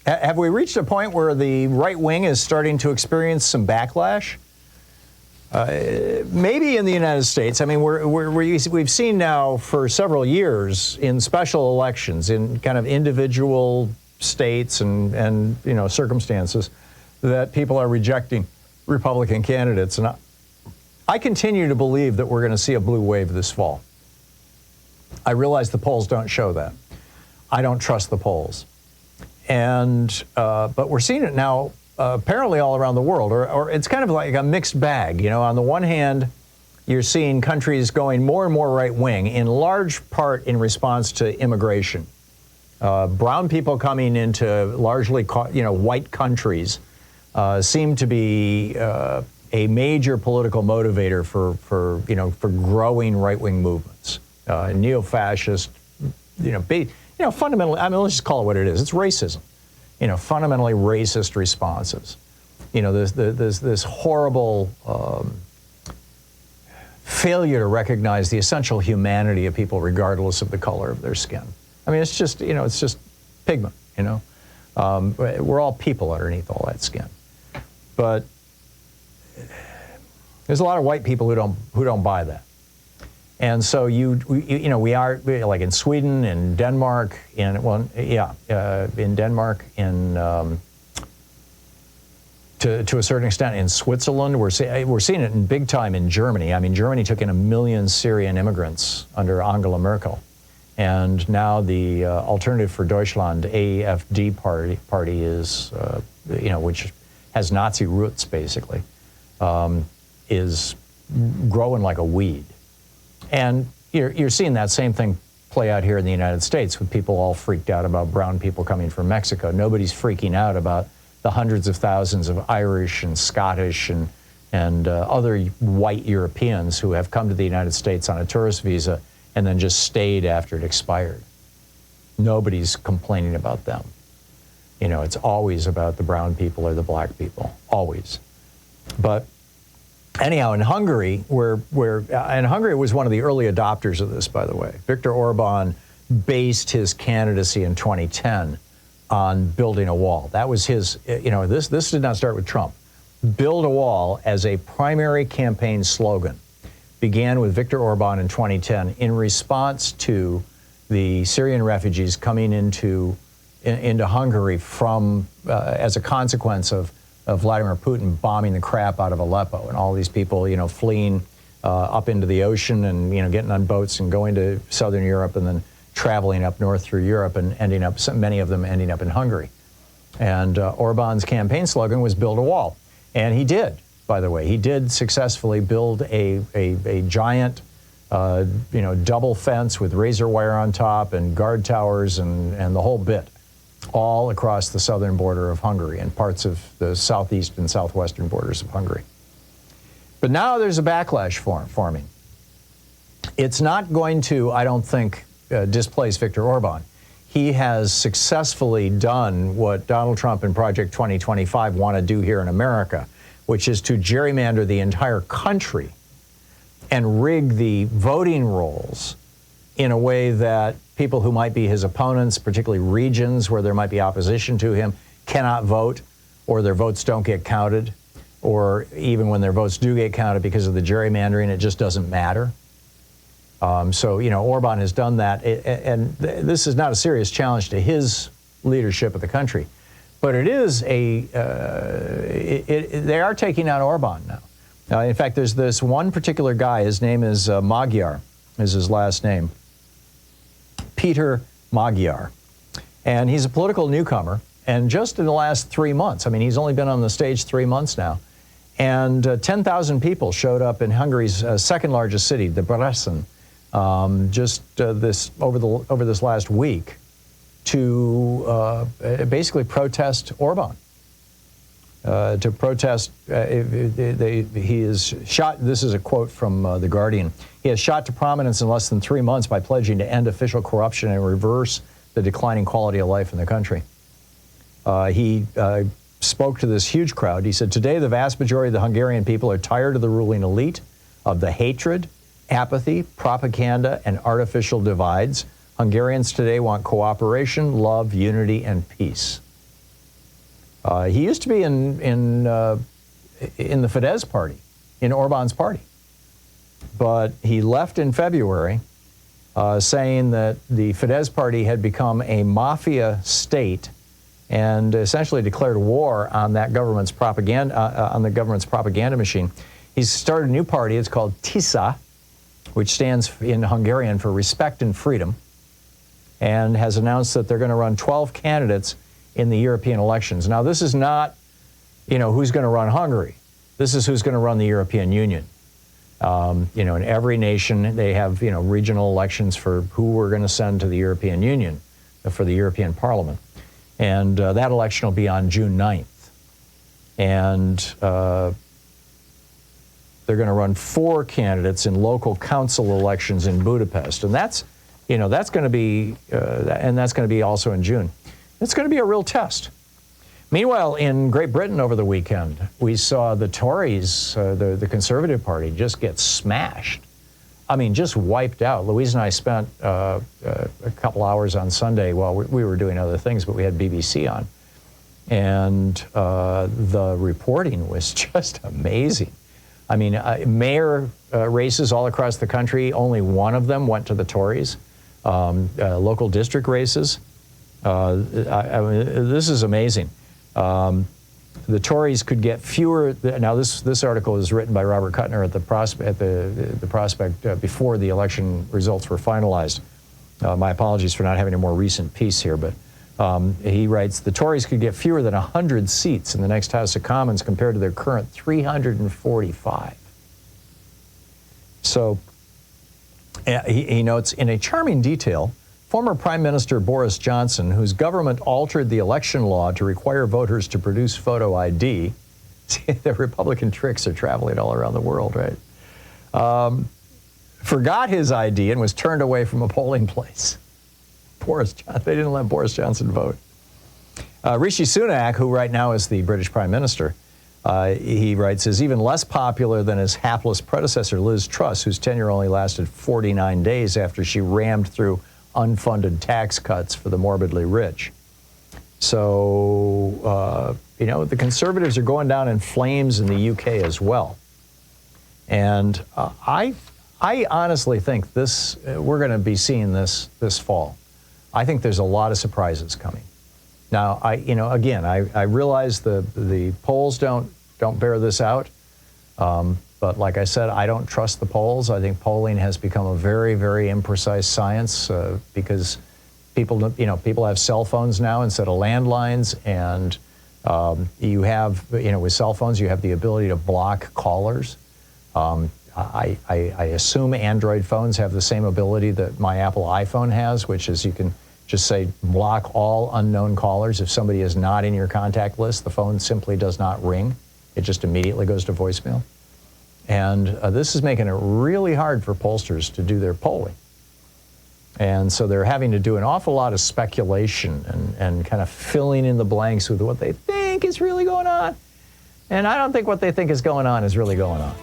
Have we reached a point where the right wing is starting to experience some backlash? Maybe in the United States. I mean, we've seen now for several years in special elections, in kind of individual states and circumstances, that people are rejecting Republican candidates. And I continue to believe that we're going to see a blue wave this fall. I realize the polls don't show that. I don't trust the polls. But we're seeing it now apparently all around the world, or it's kind of like a mixed bag. On the one hand, you're seeing countries going more and more right-wing, in large part in response to immigration. Brown people coming into largely, white countries seem to be a major political motivator for growing right-wing movements, neo-fascist, fundamentally. I mean, let's just call it what it is. It's racism. Fundamentally racist responses. This horrible failure to recognize the essential humanity of people, regardless of the color of their skin. I mean, it's just pigment. We're all people underneath all that skin. But there's a lot of white people who don't buy that. And so we are like in Sweden, in Denmark, in Denmark, to a certain extent in Switzerland. We're seeing it in big time in Germany. I mean, Germany took in 1 million Syrian immigrants under Angela Merkel, and now the Alternative for Deutschland (AfD) party is which has Nazi roots basically, is growing like a weed. And you're seeing that same thing play out here in the United States with people all freaked out about brown people coming from Mexico. Nobody's freaking out about the hundreds of thousands of Irish and Scottish and other white Europeans who have come to the United States on a tourist visa and then just stayed after it expired. Nobody's complaining about them. It's always about the brown people or the black people, always. But anyhow, in Hungary, and Hungary was one of the early adopters of this, by the way. Viktor Orban based his candidacy in 2010 on building a wall. That was his, this did not start with Trump. Build a wall as a primary campaign slogan began with Viktor Orban in 2010 in response to the Syrian refugees coming into Hungary from, as a consequence of Vladimir Putin bombing the crap out of Aleppo, and all these people, fleeing up into the ocean and, getting on boats and going to southern Europe and then traveling up north through Europe and many of them ending up in Hungary. And Orban's campaign slogan was build a wall. And he did, by the way. He did successfully build a giant, double fence with razor wire on top and guard towers and the whole bit, all across the southern border of Hungary and parts of the southeast and southwestern borders of Hungary. But now there's a backlash forming. It's not going to, I don't think, displace Viktor Orban. He has successfully done what Donald Trump and Project 2025 want to do here in America, which is to gerrymander the entire country and rig the voting rolls in a way that people who might be his opponents, particularly regions where there might be opposition to him, cannot vote, or their votes don't get counted, or even when their votes do get counted because of the gerrymandering, it just doesn't matter. So, Orban has done that, and this is not a serious challenge to his leadership of the country, but it is they are taking out Orban now. In fact, there's this one particular guy, his name is Magyar, is his last name. Peter Magyar. And he's a political newcomer. And just in the last 3 months, I mean, he's only been on the stage 3 months now, and 10,000 people showed up in Hungary's second largest city, Debrecen, over this last week to basically protest Orban. To protest, he is shot, this is a quote from The Guardian, he has shot to prominence in less than 3 months by pledging to end official corruption and reverse the declining quality of life in the country. He spoke to this huge crowd. He said, today the vast majority of the Hungarian people are tired of the ruling elite, of the hatred, apathy, propaganda, and artificial divides. Hungarians today want cooperation, love, unity, and peace. He used to be in the Fidesz party, in Orban's party. But he left in February saying that the Fidesz party had become a mafia state and essentially declared war on that government's propaganda, on the government's propaganda machine. He's started a new party. It's called TISA, which stands in Hungarian for Respect and Freedom, and has announced that they're going to run 12 candidates in the European elections. Now, this is not, who's going to run Hungary. This is who's going to run the European Union. In every nation, they have, regional elections for who we're going to send to the European Union, for the European Parliament. And that election will be on June 9th. And they're going to run 4 candidates in local council elections in Budapest. And that's going to be, that's going to be also in June. It's going to be a real test. Meanwhile, in Great Britain over the weekend, we saw the Tories, the Conservative Party, just get smashed. I mean, just wiped out. Louise and I spent a couple hours on Sunday while we were doing other things, but we had BBC on. And the reporting was just amazing. I mean, mayor races all across the country, only one of them went to the Tories. Local district races. I mean, this is amazing. The Tories could get fewer. Now, this article is written by Robert Kuttner at the Prospect before the election results were finalized. My apologies for not having a more recent piece here, but he writes, the Tories could get fewer than 100 seats in the next House of Commons compared to their current 345. So he notes, in a charming detail, former Prime Minister Boris Johnson, whose government altered the election law to require voters to produce photo ID, see, the Republican tricks are traveling all around the world, right? Forgot his ID and was turned away from a polling place. They didn't let Boris Johnson vote. Rishi Sunak, who right now is the British Prime Minister, he writes, is even less popular than his hapless predecessor, Liz Truss, whose tenure only lasted 49 days after she rammed through unfunded tax cuts for the morbidly rich. So, the Conservatives are going down in flames in the UK as well. And I honestly think we're going to be seeing this fall. I think there's a lot of surprises coming. Now, I realize the polls don't bear this out. But like I said, I don't trust the polls. I think polling has become a very, very imprecise science because people have cell phones now instead of landlines, and you have, with cell phones, you have the ability to block callers. I assume Android phones have the same ability that my Apple iPhone has, which is you can just say block all unknown callers. If somebody is not in your contact list, the phone simply does not ring. It just immediately goes to voicemail. And this is making it really hard for pollsters to do their polling. And so they're having to do an awful lot of speculation and kind of filling in the blanks with what they think is really going on. And I don't think what they think is going on is really going on.